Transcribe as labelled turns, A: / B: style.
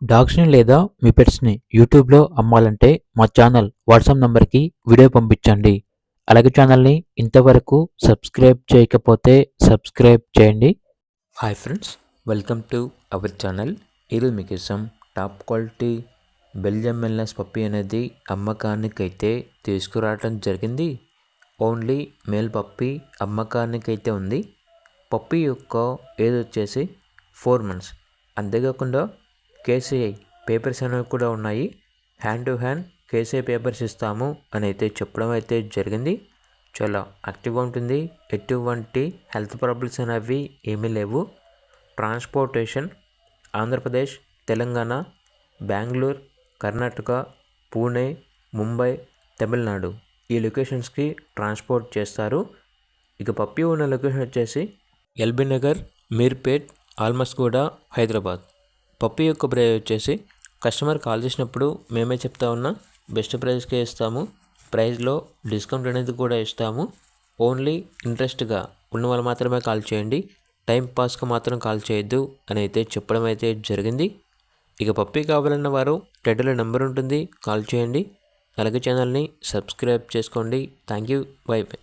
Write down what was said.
A: డాగ్స్‌ని లేదా మీ పెట్స్‌ని యూట్యూబ్‌లో అమ్మాలంటే మా ఛానల్ వాట్సాప్ నంబర్‌కి వీడియో పంపించండి. అలాగే ఛానల్‌ని ఇంతవరకు సబ్స్క్రైబ్ చేయకపోతే సబ్స్క్రైబ్ చేయండి. Hi friends, welcome to our channel. ఈరోజు మీకోసం టాప్ క్వాలిటీ బెల్జియం మెల్నెస్ పప్పీ అనేది అమ్మకానికైతే తీసుకురావడం జరిగింది. ఓన్లీ మేల్ పప్పీ అమ్మకానికైతే ఉంది. పప్పీ యొక్క ఏజ్ వచ్చేసి 4 months. అంతేకాకుండా కేసీఐ పేపర్స్ అనేవి కూడా ఉన్నాయి. Hand to hand KCI papers ఇస్తాము అని అయితే చెప్పడం అయితే జరిగింది. చాలా యాక్టివ్గా ఉంటుంది. ఎటువంటి హెల్త్ ప్రాబ్లమ్స్ అనేవి ఏమీ లేవు. ట్రాన్స్పోర్టేషన్ ఆంధ్రప్రదేశ్, తెలంగాణ, బెంగళూరు, కర్ణాటక, పూణే, ముంబై, తమిళనాడు ఈ లొకేషన్స్కి ట్రాన్స్పోర్ట్ చేస్తారు. ఇక పప్పీ ఉన్న లొకేషన్ వచ్చేసి ఎల్బీ నగర్, మీర్పేట్, ఆల్మస్గూడ, హైదరాబాద్. పప్పీ యొక్క ప్రైస్ వచ్చేసి కస్టమర్ కాల్ చేసినప్పుడు మేమే చెప్తా ఉన్నా బెస్ట్ ప్రైస్కే ఇస్తాము. ప్రైస్లో డిస్కౌంట్ అనేది కూడా ఇస్తాము. ఓన్లీ ఇంట్రెస్ట్గా ఉన్న వాళ్ళు మాత్రమే కాల్ చేయండి. టైం పాస్గా మాత్రం కాల్ చేయొద్దు అని అయితే చెప్పడం అయితే జరిగింది. ఇక పప్పీ కావాలన్న వారు టైటిల్లో నెంబర్ ఉంటుంది, కాల్ చేయండి. అలాగే ఛానల్ని సబ్స్క్రైబ్ చేసుకోండి. Thank you, by by.